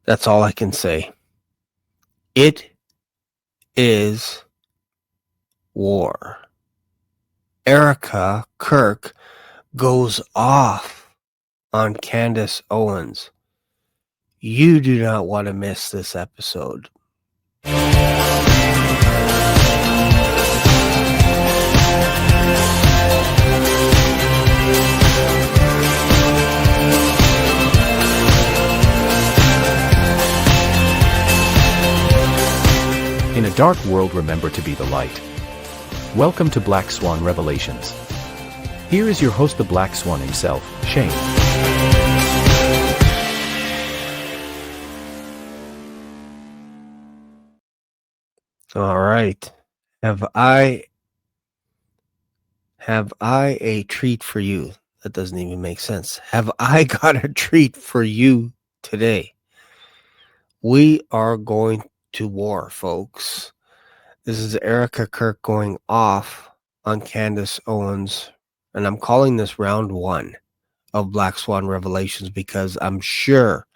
That's all I can say. It is war. Erika Kirk goes off on Candace Owens. You do not want to miss this episode. In a dark world, remember to be the light. Welcome to Black Swan Revelations. Here is your host, the Black Swan himself, Shane. All right. Have I a treat for you? That doesn't even make sense. Have I got a treat for you today? We are going to war, folks. This is Erika Kirk going off on Candace Owens, and I'm calling this round 1 of Black Swan Revelations because I'm sure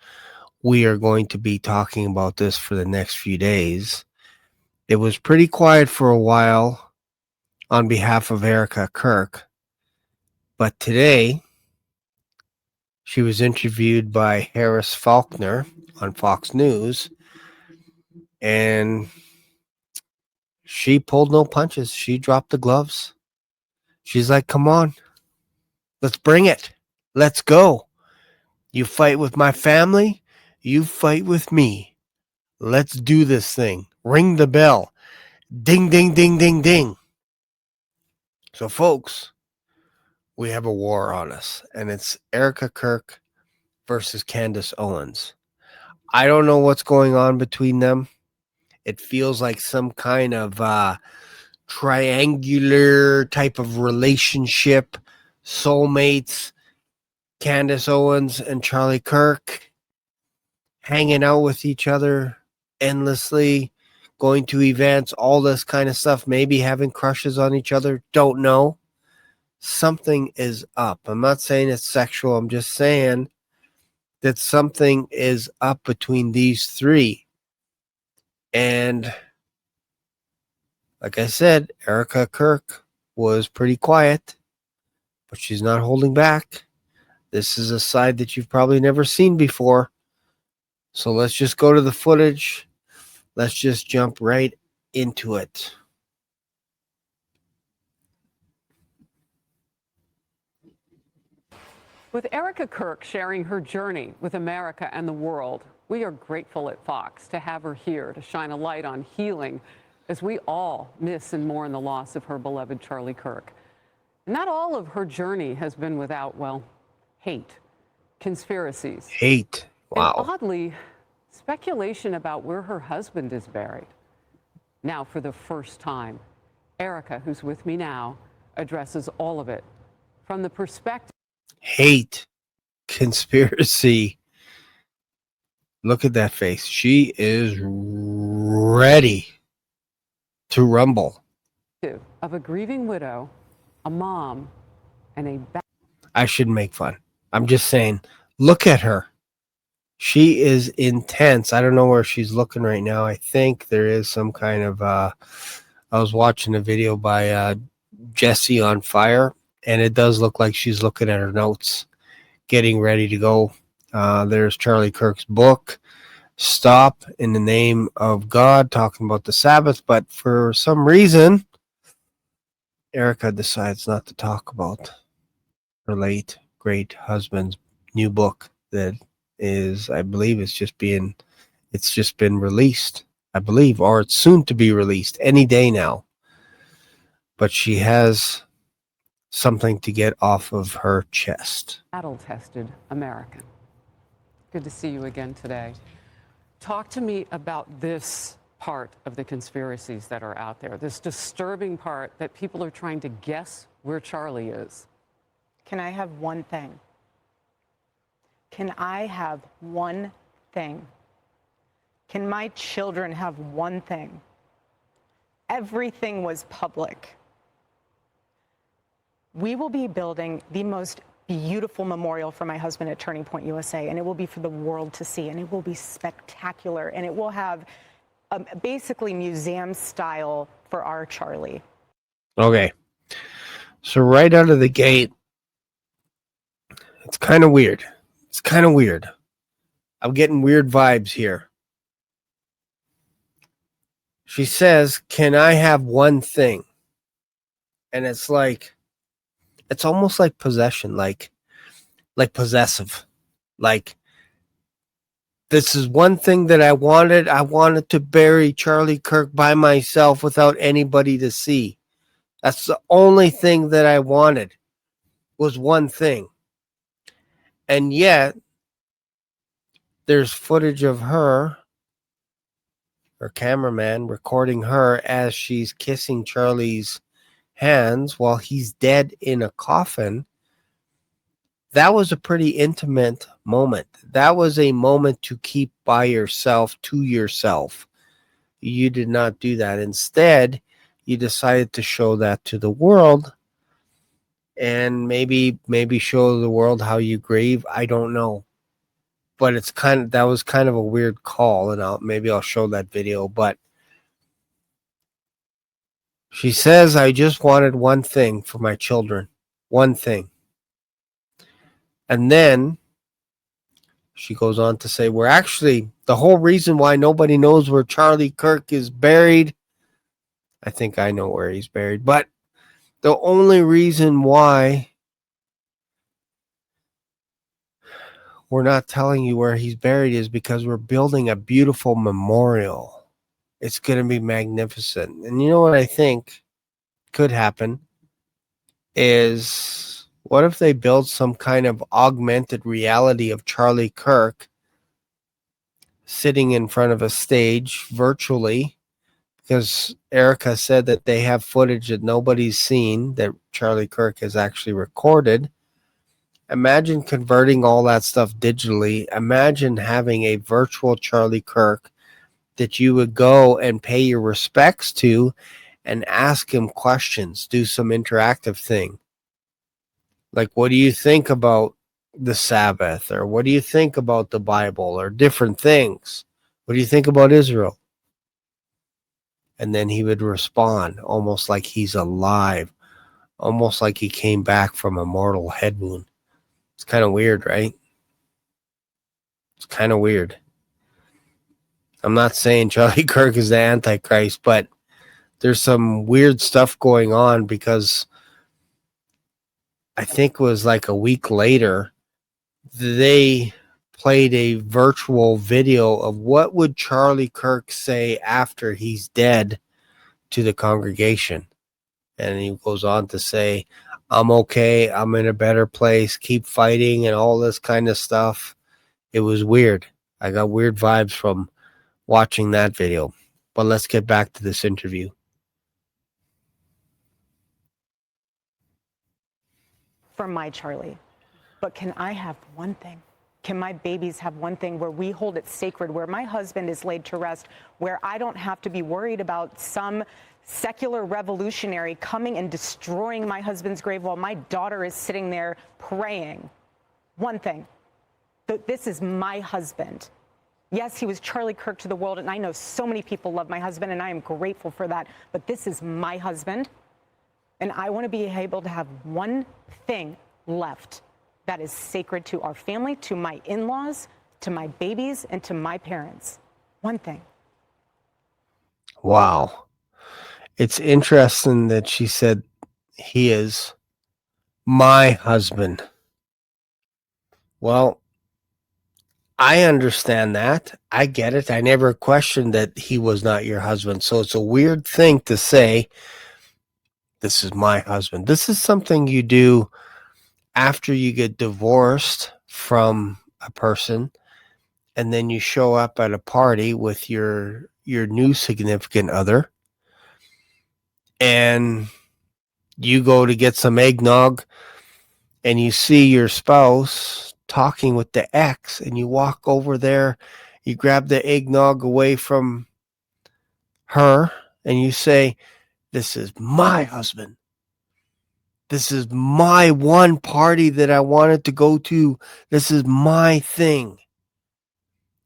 we are going to be talking about this for the next few days. It was pretty quiet for a while on behalf of Erika Kirk, but today she was interviewed by Harris Faulkner on Fox News, and she pulled no punches. She dropped the gloves. She's like, come on, let's bring it. Let's go. You fight with my family. You fight with me. Let's do this thing. Ring the bell. Ding, ding, ding, ding, ding. So, folks, we have a war on us, and it's Erika Kirk versus Candace Owens. I don't know what's going on between them. It feels like some kind of triangular type of relationship, soulmates, Candace Owens and Charlie Kirk hanging out with each other endlessly, going to events, all this kind of stuff, maybe having crushes on each other, don't know. Something is up. I'm not saying it's sexual. I'm just saying that something is up between these three. And like I said, Erika Kirk was pretty quiet, but she's not holding back. This is a side that you've probably never seen before. So let's just go to the footage. Let's just jump right into it. With Erika Kirk sharing her journey with America and the world, we are grateful at Fox to have her here to shine a light on healing as we all miss and mourn the loss of her beloved Charlie Kirk. Not all of her journey has been without, well, hate, conspiracies. Hate. Wow. And oddly, speculation about where her husband is buried. Now, for the first time, Erika, who's with me now, addresses all of it from the perspective. Hate, conspiracy. Look at that face. She is ready to rumble. Of a grieving widow, a mom, and a... I shouldn't make fun. I'm just saying, look at her. She is intense. I don't know where she's looking right now. I think there is some kind of... I was watching a video by Jesse on Fire, and it does look like she's looking at her notes, getting ready to go. There's Charlie Kirk's book, Stop in the Name of God, talking about the Sabbath. But for some reason, Erika decides not to talk about her late great husband's new book that is, I believe, it's just been released, I believe, or it's soon to be released any day now. But she has something to get off of her chest. Battle-tested American. Good to see you again today. Talk to me about this part of the conspiracies that are out there, this disturbing part that people are trying to guess where Charlie is. Can I have one thing? Can I have one thing? Can my children have one thing? Everything was public. We will be building the most beautiful memorial for my husband at Turning Point USA, and it will be for the world to see, and it will be spectacular, and it will have basically museum style for our Charlie. Okay. So right out of the gate, it's kind of weird. It's kind of weird. I'm getting weird vibes here. She says, "Can I have one thing?" And it's like, it's almost like possession, like possessive. Like, this is one thing that I wanted. I wanted to bury Charlie Kirk by myself without anybody to see. That's the only thing that I wanted, was one thing. And yet, there's footage of her cameraman recording her as she's kissing Charlie's hands while he's dead in a coffin. That was a pretty intimate moment. That was a moment to keep by yourself, to yourself. You did not do that. Instead, you decided to show that to the world, and maybe show the world how you grieve. I don't know. But that was kind of a weird call, and I'll show that video. But she says, "I just wanted one thing for my children. One thing." And then she goes on to say, "We're actually, the whole reason why nobody knows where Charlie Kirk is buried." I think I know where he's buried, but the only reason why we're not telling you where he's buried is because we're building a beautiful memorial. It's going to be magnificent. And you know what I think could happen is, what if they build some kind of augmented reality of Charlie Kirk sitting in front of a stage virtually? Because Erika said that they have footage that nobody's seen that Charlie Kirk has actually recorded. Imagine converting all that stuff digitally. Imagine having a virtual Charlie Kirk that you would go and pay your respects to and ask him questions, do some interactive thing. Like, what do you think about the Sabbath? Or what do you think about the Bible? Or different things? What do you think about Israel? And then he would respond almost like he's alive, almost like he came back from a mortal head wound. It's kind of weird, right? It's kind of weird. I'm not saying Charlie Kirk is the Antichrist, but there's some weird stuff going on, because I think it was like a week later, they played a virtual video of what would Charlie Kirk say after he's dead to the congregation. And he goes on to say, "I'm okay. I'm in a better place. Keep fighting," and all this kind of stuff. It was weird. I got weird vibes from watching that video. But let's get back to this interview. For my Charlie. But can I have one thing? Can my babies have one thing where we hold it sacred, where my husband is laid to rest, where I don't have to be worried about some secular revolutionary coming and destroying my husband's grave while my daughter is sitting there praying? One thing. This is my husband. Yes, he was Charlie Kirk to the world, and I know so many people love my husband, and I am grateful for that. But this is my husband, and I want to be able to have one thing left that is sacred to our family, to my in-laws, to my babies, and to my parents. One thing. Wow. It's interesting that she said he is my husband. Well, I understand that. I get it. I never questioned that he was not your husband. So it's a weird thing to say, "This is my husband." This is something you do after you get divorced from a person, and then you show up at a party with your new significant other, and you go to get some eggnog, and you see your spouse talking with the ex, and you walk over there, you grab the eggnog away from her, and you say, "This is my husband." This is my one party that I wanted to go to. This is my thing.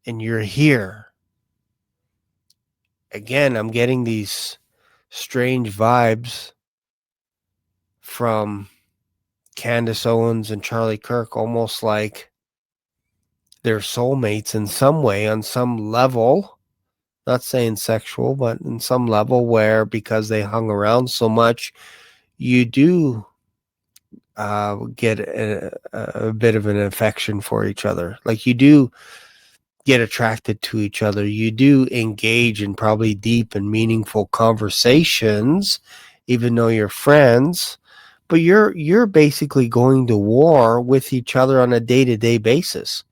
And you're here. Again, I'm getting these strange vibes from Candace Owens and Charlie Kirk, almost like they're soulmates in some way, on some level. Not saying sexual, but in some level where, because they hung around so much, you do get a bit of an affection for each other. Like, you do get attracted to each other. You do engage in probably deep and meaningful conversations, even though you're friends. But you're basically going to war with each other on a day-to-day basis.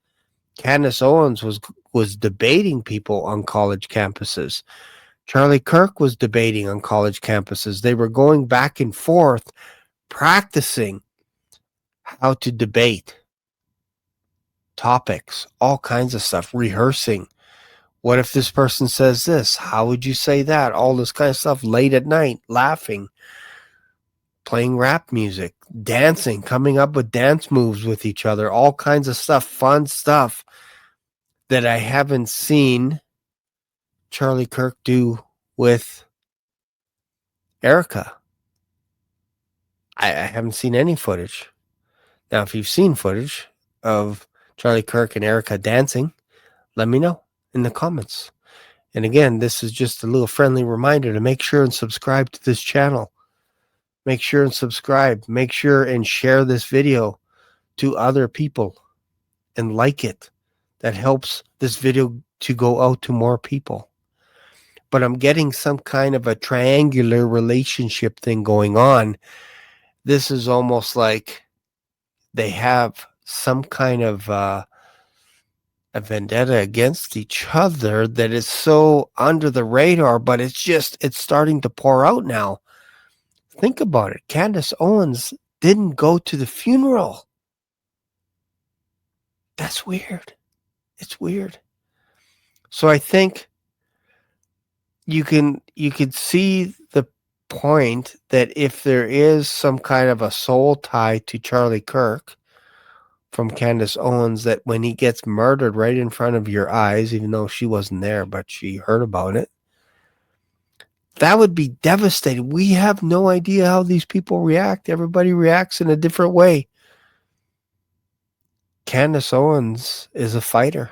Candace Owens was debating people on college campuses. Charlie Kirk was debating on college campuses. They were going back and forth, practicing how to debate topics, all kinds of stuff, rehearsing. What if this person says this? How would you say that? All this kind of stuff, late at night, laughing, playing rap music, dancing, coming up with dance moves with each other, all kinds of stuff, fun stuff that I haven't seen Charlie Kirk do with Erika. I haven't seen any footage. Now, if you've seen footage of Charlie Kirk and Erika dancing, let me know in the comments. And again, this is just a little friendly reminder to make sure and subscribe to this channel. Make sure and subscribe. Make sure and share this video to other people and like it. That helps this video to go out to more people. But I'm getting some kind of a triangular relationship thing going on. This is almost like they have some kind of a vendetta against each other that is so under the radar, but it's starting to pour out now. Think about it. Candace Owens didn't go to the funeral. That's weird. It's weird. So I think you can see the point that if there is some kind of a soul tie to Charlie Kirk from Candace Owens, that when he gets murdered right in front of your eyes, even though she wasn't there, but she heard about it, that would be devastating. We have no idea how these people react. Everybody reacts in a different way. Candace Owens is a fighter.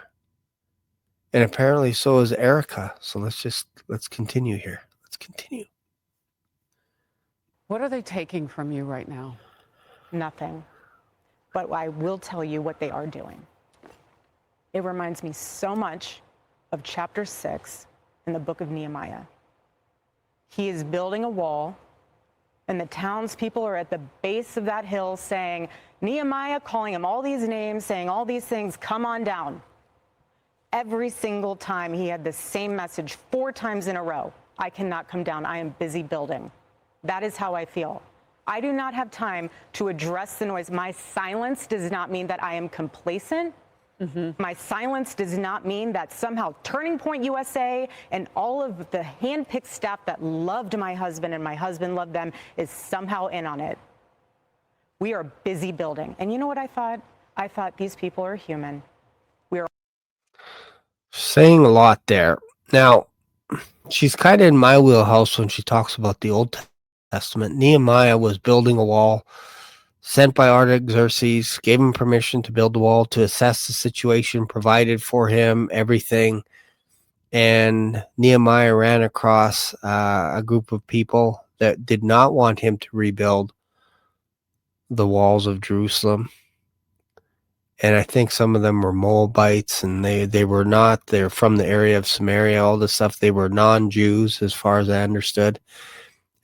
And apparently so is Erika. So let's continue here. Let's continue. What are they taking from you right now? Nothing. But I will tell you what they are doing. It reminds me so much of chapter 6 in the book of Nehemiah. He is building a wall, and the townspeople are at the base of that hill saying, Nehemiah, calling him all these names, saying all these things, come on down. Every single time he had the same message 4 times in a row. I cannot come down. I am busy building. That is how I feel. I do not have time to address the noise. My silence does not mean that I am complacent. My silence does not mean that somehow Turning Point USA and all of the handpicked staff that loved my husband and my husband loved them is somehow in on it. We are busy building. And you know what I thought? I thought these people are human. Saying a lot there. Now, she's kind of in my wheelhouse when she talks about the Old Testament. Nehemiah was building a wall, sent by Artaxerxes, gave him permission to build the wall, to assess the situation, provided for him everything. And Nehemiah ran across a group of people that did not want him to rebuild the walls of Jerusalem. And I think some of them were Moabites, and they were not. They're from the area of Samaria, all this stuff. They were non-Jews, as far as I understood.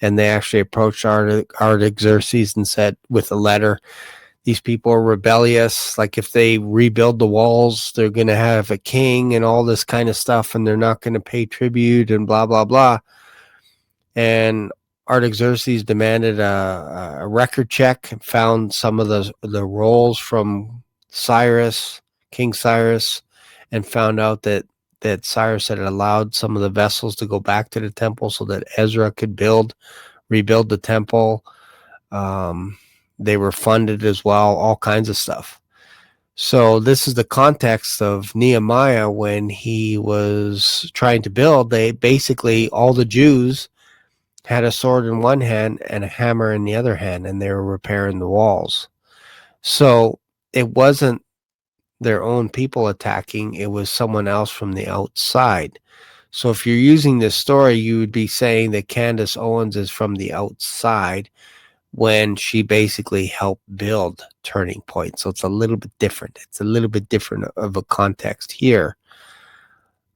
And they actually approached Artaxerxes and said, with a letter, these people are rebellious. Like, if they rebuild the walls, they're going to have a king and all this kind of stuff, and they're not going to pay tribute and blah, blah, blah. And Artaxerxes demanded a record check and found some of the rolls from King Cyrus, and found out that Cyrus had allowed some of the vessels to go back to the temple so that Ezra could rebuild the temple. They were funded as well, all kinds of stuff. So this is the context of Nehemiah when he was trying to build. They basically, all the Jews had a sword in one hand and a hammer in the other hand, and they were repairing the walls. So it wasn't their own people attacking, it was someone else from the outside. So if you're using this story, you would be saying that Candace Owens is from the outside when she basically helped build Turning Point. So it's a little bit different. It's a little bit different of a context here.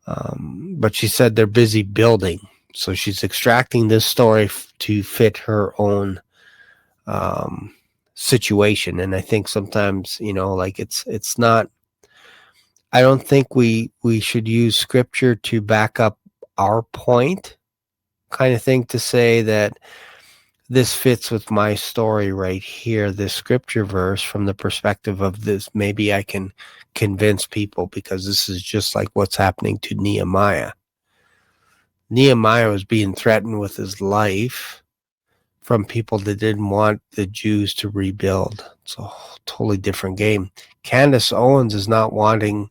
But she said they're busy building. So she's extracting this story to fit her own situation. And I think sometimes, like it's not, I don't think we should use scripture to back up our point, kind of thing, to say that this fits with my story right here, this scripture verse, from the perspective of this. Maybe I can convince people, because this is just like what's happening to Nehemiah. Nehemiah was being threatened with his life from people that didn't want the Jews to rebuild. It's a totally different game. Candace Owens is not wanting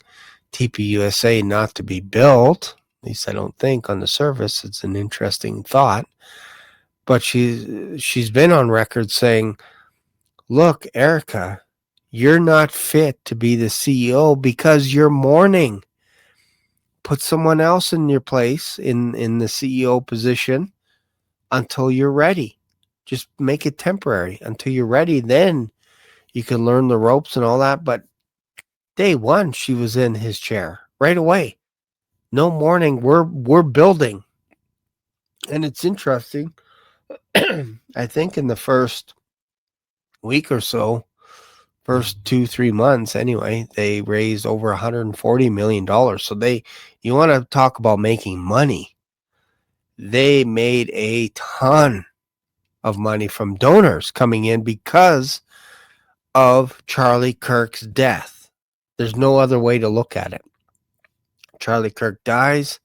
TPUSA not to be built. At least I don't think on the surface. It's an interesting thought. But she's been on record saying, look, Erika, you're not fit to be the CEO because you're mourning. Put someone else in your place in the CEO position until you're ready. Just make it temporary until you're ready. Then you can learn the ropes and all that. But day one, she was in his chair right away. No mourning. We're building. And it's interesting. I think in the first week or so, first 2-3 months anyway, they raised over $140 million. So you want to talk about making money. They made a ton of money from donors coming in because of Charlie Kirk's death. There's no other way to look at it. Charlie Kirk dies,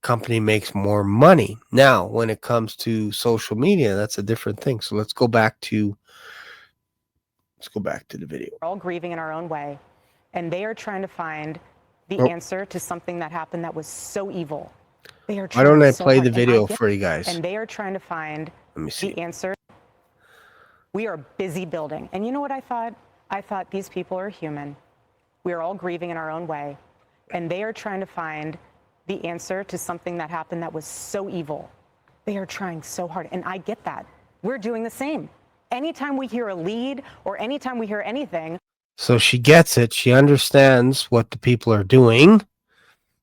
company makes more money. Now, when it comes to social media, that's a different thing. So let's go back to the video. We're all grieving in our own way, and they are trying to find the answer to something that happened that was so evil. They are Why don't I so play hard, the video for you guys? And they are trying to find the answer. We are busy building. And you know what I thought? I thought these people are human. We are all grieving in our own way, and they are trying to find the answer to something that happened that was so evil. They are trying so hard, and I get that. We're doing the same. Anytime we hear a lead or anytime we hear anything. So she gets it. She understands what the people are doing,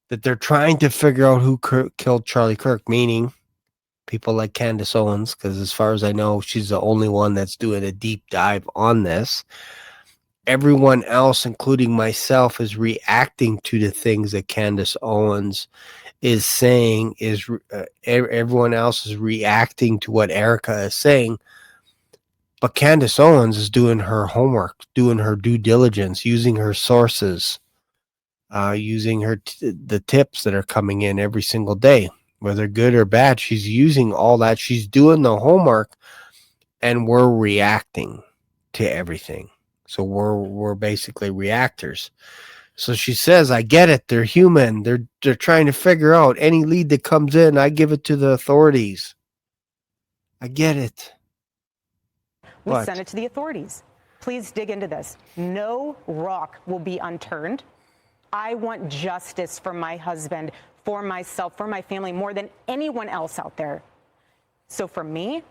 that they're trying to figure out who killed Charlie Kirk, meaning people like Candace Owens, because as far as I know, she's the only one that's doing a deep dive on this. Everyone else, including myself, is reacting to the things that Candace Owens is saying. Everyone else is reacting to what Erika is saying. But Candace Owens is doing her homework, doing her due diligence, using her sources, using the tips that are coming in every single day, whether good or bad. She's using all that. She's doing the homework, and we're reacting to everything. So we're basically reactors. So she says, I get it. They're human. They're trying to figure out any lead that comes in. I give it to the authorities. I get it. We send it to the authorities. Please dig into this. No rock will be unturned. I want justice for my husband, for myself, for my family, more than anyone else out there. So for me,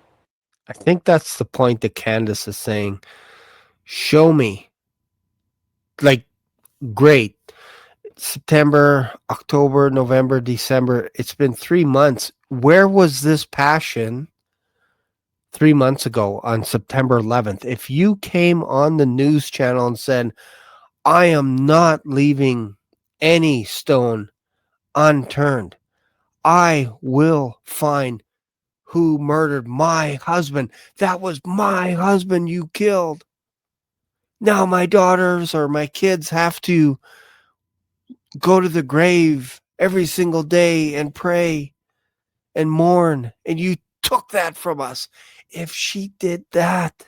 I think that's the point that Candace is saying. Show me. Like, great. September, October, November, December. It's been 3 months. Where was this passion 3 months ago on September 11th? If you came on the news channel and said, I am not leaving any stone unturned, I will find who murdered my husband. That was my husband you killed. Now my daughters or my kids have to go to the grave every single day and pray and mourn. And you took that from us. If she did that,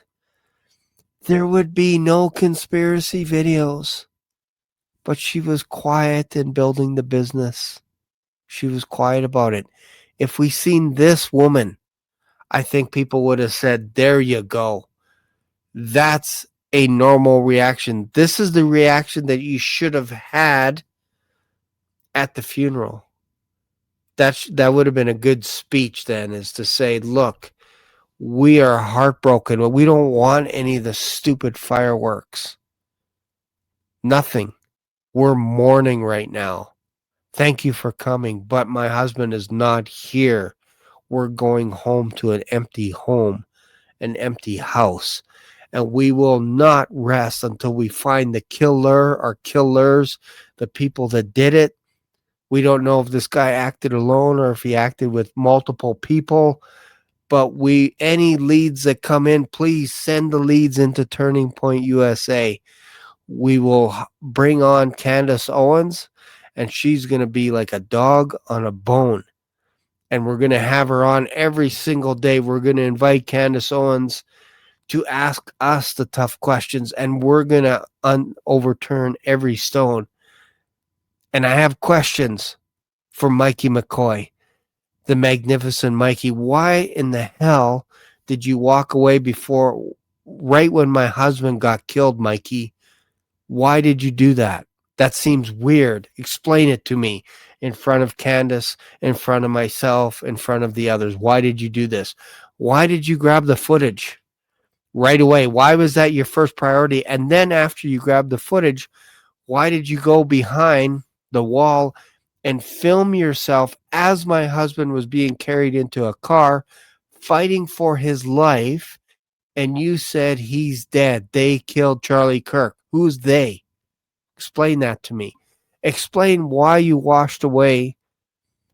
there would be no conspiracy videos. But she was quiet in building the business. She was quiet about it. If we seen this woman, I think people would have said, there you go. That's a normal reaction. This is the reaction that you should have had at the funeral. That would have been a good speech then, is to say, look, we are heartbroken, but we don't want any of the stupid fireworks. Nothing. We're mourning right now. Thank you for coming, but my husband is not here. We're going home to an empty home, an empty house, and we will not rest until we find the killer or killers, the people that did it. We don't know if this guy acted alone or if he acted with multiple people, but any leads that come in, please send the leads into Turning Point USA. We will bring on Candace Owens, and she's going to be like a dog on a bone. And we're going to have her on every single day. We're going to invite Candace Owens to ask us the tough questions, and we're going to overturn every stone. And I have questions for Mikey McCoy, the magnificent Mikey. Why in the hell did you walk away right when my husband got killed, Mikey? Why did you do that? That seems weird. Explain it to me in front of Candace, in front of myself, in front of the others. Why did you do this? Why did you grab the footage right away? Why was that your first priority? And then after you grabbed the footage, why did you go behind the wall and film yourself as my husband was being carried into a car, fighting for his life? And you said he's dead. They killed Charlie Kirk. Who's they? Explain that to me. Explain why you washed away,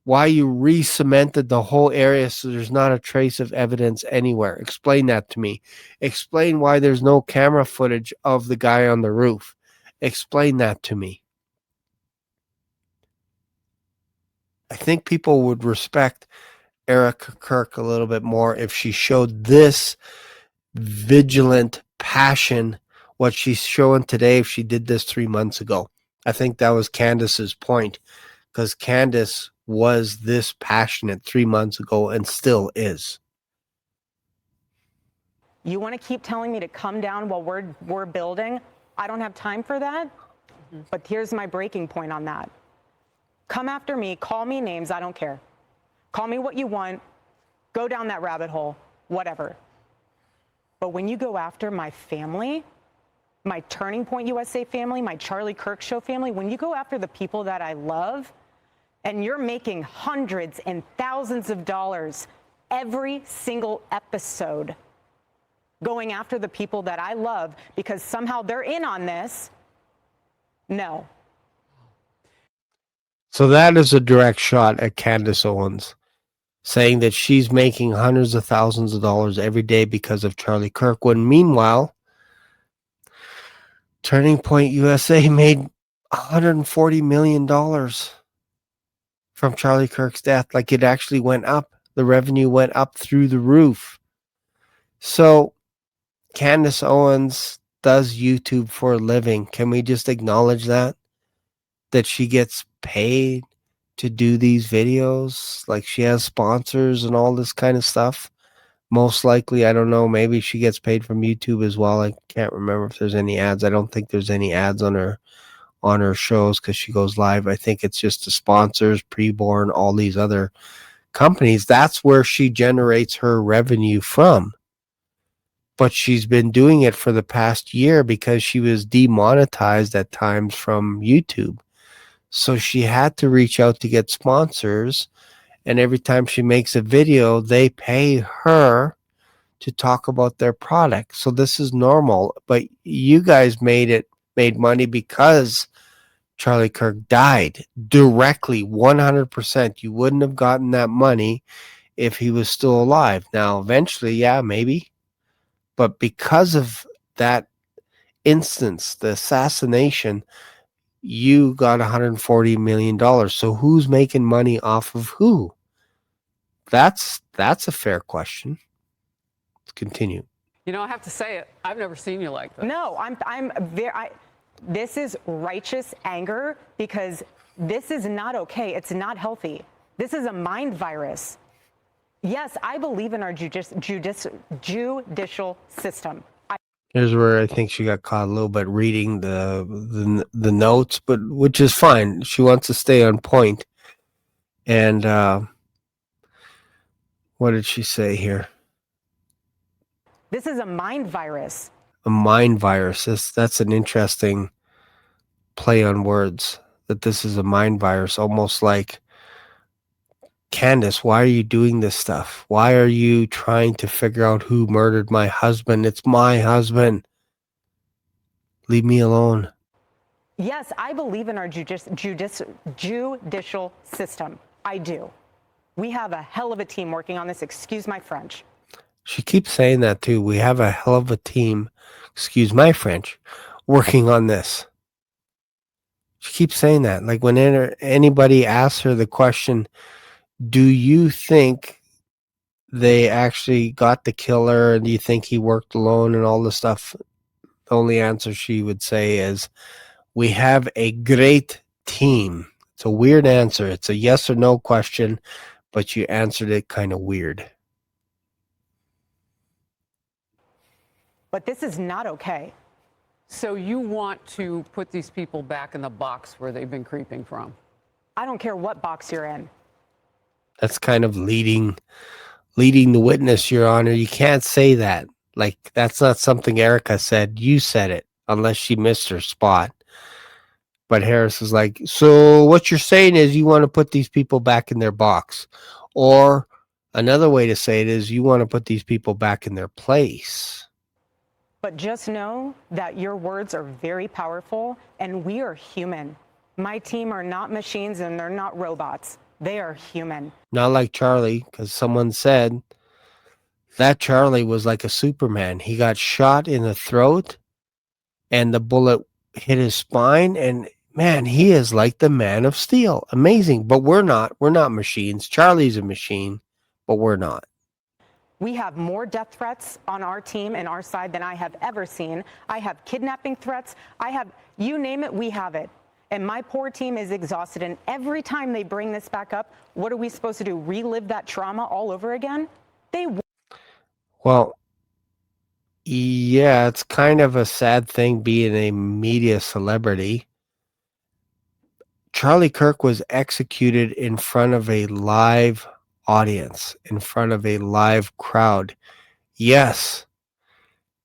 why you re-cemented the whole area so there's not a trace of evidence anywhere. Explain that to me. Explain why there's no camera footage of the guy on the roof. Explain that to me. I think people would respect Erika Kirk a little bit more if she showed this vigilant passion, what she's showing today, if she did this 3 months ago. I think that was Candace's point, because Candace was this passionate 3 months ago and still is. You want to keep telling me to come down while we're building? I don't have time for that. But here's my breaking point on that. Come after me, call me names, I don't care. Call me what you want, go down that rabbit hole, whatever. But when you go after my family, my Turning Point USA family, my Charlie Kirk Show family, when you go after the people that I love, and you're making hundreds and thousands of dollars every single episode going after the people that I love because somehow they're in on this, no. So that is a direct shot at Candace Owens, saying that she's making hundreds of thousands of dollars every day because of Charlie Kirk, when meanwhile, Turning Point USA made $140 million from Charlie Kirk's death. Like, it actually went up. The revenue went up through the roof. So Candace Owens does YouTube for a living. Can we just acknowledge that? That she gets paid to do these videos? Like, she has sponsors and all this kind of stuff. Most likely, I don't know, maybe she gets paid from YouTube as well. I can't remember if there's any ads. I don't think there's any ads on her shows because she goes live. I think it's just the sponsors, Preborn, all these other companies. That's where she generates her revenue from. But she's been doing it for the past year because she was demonetized at times from YouTube. So she had to reach out to get sponsors. And every time she makes a video, they pay her to talk about their product. So this is normal. But you guys made money because Charlie Kirk died directly, 100%. You wouldn't have gotten that money if he was still alive. Now, eventually, yeah, maybe. But because of that instance, the assassination, you got $140 million. So who's making money off of who? That's a fair question. Let's continue. You know, I have to say it. I've never seen you like this. No, this is righteous anger because this is not okay. It's not healthy. This is a mind virus. Yes, I believe in our judicial system. Here's where I think she got caught a little bit reading the notes, but which is fine. She wants to stay on point. And what did she say here? This is a mind virus. A mind virus. That's an interesting play on words. That this is a mind virus, almost like, Candace, why are you doing this stuff? Why are you trying to figure out who murdered my husband? It's my husband. Leave me alone. Yes, I believe in our judicial system. I do. We have a hell of a team working on this. Excuse my French. She keeps saying that too. We have a hell of a team, excuse my French, working on this. She keeps saying that. Like when anybody asks her the question, do you think they actually got the killer and do you think he worked alone and all this stuff? The only answer she would say is, we have a great team. It's a weird answer. It's a yes or no question, but you answered it kind of weird. But this is not okay. So you want to put these people back in the box where they've been creeping from? I don't care what box you're in. That's kind of leading the witness, Your Honor. You can't say that. Like, that's not something Erika said. You said it, unless she missed her spot. But Harris is like, so what you're saying is you want to put these people back in their box. Or another way to say it is you want to put these people back in their place. But just know that your words are very powerful and we are human. My team are not machines and they're not robots. They are human. Not like Charlie, because someone said that Charlie was like a Superman. He got shot in the throat and the bullet hit his spine. And man, he is like the Man of Steel. Amazing. But we're not. We're not machines. Charlie's a machine, but we're not. We have more death threats on our team and our side than I have ever seen. I have kidnapping threats. You name it, we have it. And my poor team is exhausted. And every time they bring this back up, what are we supposed to do? Relive that trauma all over again? Well, yeah, it's kind of a sad thing being a media celebrity. Charlie Kirk was executed in front of a live audience, in front of a live crowd. Yes,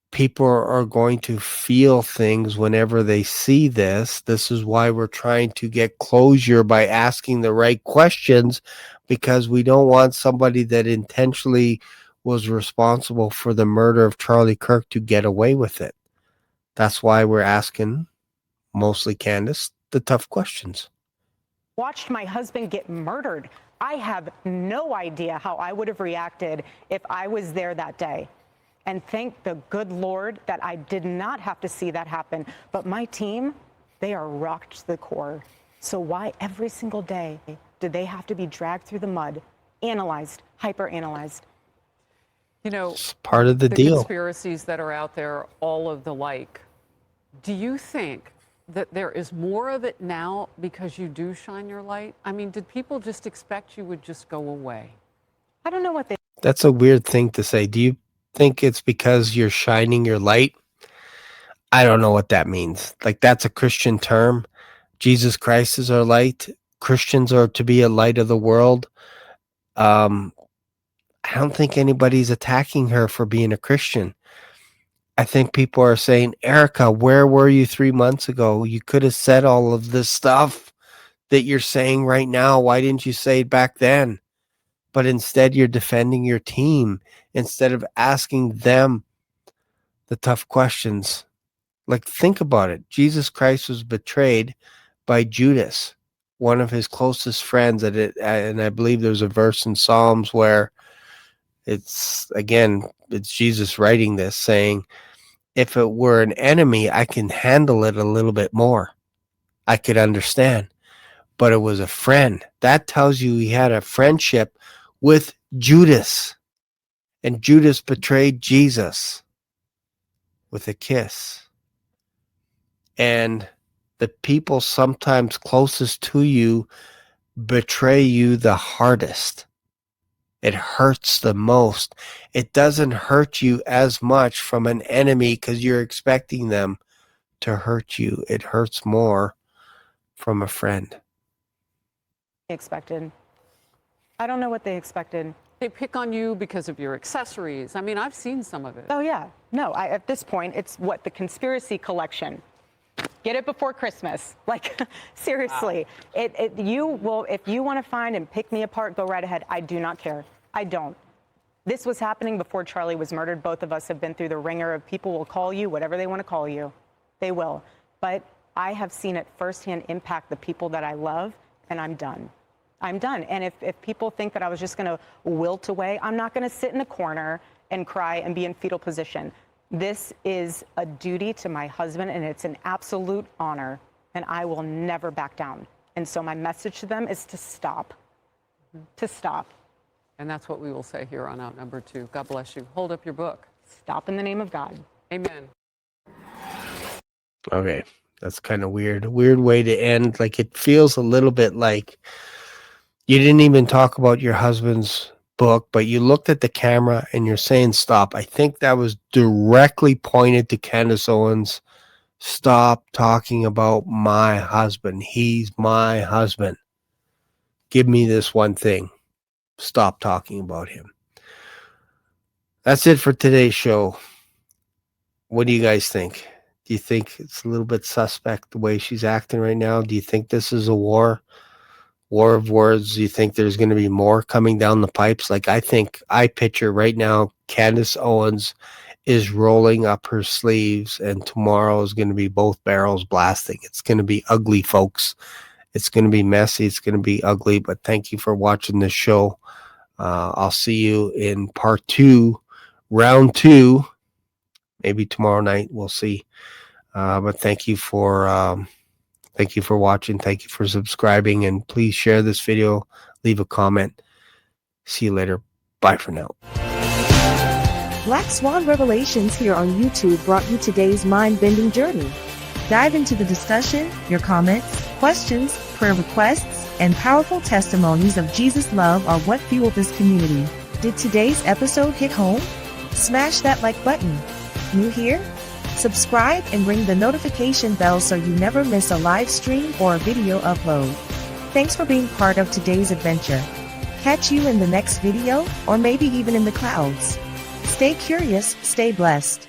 people are going to feel things whenever they see this. This is why we're trying to get closure by asking the right questions, because we don't want somebody that intentionally was responsible for the murder of Charlie Kirk to get away with it. That's why we're asking, mostly Candace, the tough questions. Watched my husband get murdered. I have no idea how I would have reacted if I was there that day. And thank the good Lord that I did not have to see that happen. But my team, they are rocked to the core. So why every single day do they have to be dragged through the mud, analyzed, hyper-analyzed? You know, It's part of the deal. Conspiracies that are out there, all of the like. Do you think that there is more of it now because you do shine your light? I mean, did people just expect you would just go away? I don't know what they... That's a weird thing to say. Do you think it's because you're shining your light? I don't know what that means. Like, that's a Christian term. Jesus Christ is our light. Christians are to be a light of the world. I don't think anybody's attacking her for being a Christian. I think people are saying, Erika, where were you 3 months ago? You could have said all of this stuff that you're saying right now. Why didn't you say it back then? But instead, you're defending your team instead of asking them the tough questions. Like, think about it. Jesus Christ was betrayed by Judas, one of his closest friends. And I believe there's a verse in Psalms where it's Jesus writing this, saying, if it were an enemy, I can handle it a little bit more. I could understand. But it was a friend. That tells you he had a friendship with Judas. And Judas betrayed Jesus. with a kiss. And the people sometimes closest to you betray you the hardest. It hurts the most. It doesn't hurt you as much from an enemy because you're expecting them to hurt you. It hurts more from a friend. Expected. I don't know what they expected. They pick on you because of your accessories. I mean, I've seen some of it. Oh, yeah. No, at this point, it's what, the conspiracy collection. Get it before Christmas. Like, seriously. Wow. If you want to find and pick me apart, go right ahead. I do not care. I don't. This was happening before Charlie was murdered. Both of us have been through the ringer of people will call you whatever they want to call you. They will. But I have seen it firsthand impact the people that I love, and I'm done. I'm done. And if people think that I was just going to wilt away, I'm not going to sit in a corner and cry and be in fetal position. This is a duty to my husband, and it's an absolute honor, and I will never back down. And so my message to them is to stop. To stop. And that's what we will say here on Outnumbered 2. God bless you. Hold up your book. Stop in the name of God. Amen. Okay. That's kind of weird. A weird way to end. Like, it feels a little bit like you didn't even talk about your husband's book, but you looked at the camera and you're saying stop. I think that was directly pointed to Candace Owens. Stop talking about my husband. He's my husband. Give me this one thing. Stop talking about him. That's it for today's show. What do you guys think? Do you think it's a little bit suspect the way she's acting right now? Do you think this is a war of words? Do you think there's going to be more coming down the pipes? Like, I picture right now Candace Owens is rolling up her sleeves, and tomorrow is going to be both barrels blasting. It's going to be ugly, folks. It's going to be messy. It's going to be ugly. But thank you for watching this show. I'll see you in part 2, round 2, maybe tomorrow night. We'll see. But thank you for watching. Thank you for subscribing, and please share this video. Leave a comment. See you later. Bye for now. Black Swan Revelations here on YouTube brought you today's mind-bending journey. Dive into the discussion, your comments, questions, prayer requests, and powerful testimonies of Jesus' love are what fueled this community. Did today's episode hit home? Smash that like button. New here? Subscribe and ring the notification bell so you never miss a live stream or a video upload. Thanks for being part of today's adventure. Catch you in the next video, or maybe even in the clouds. Stay curious, stay blessed.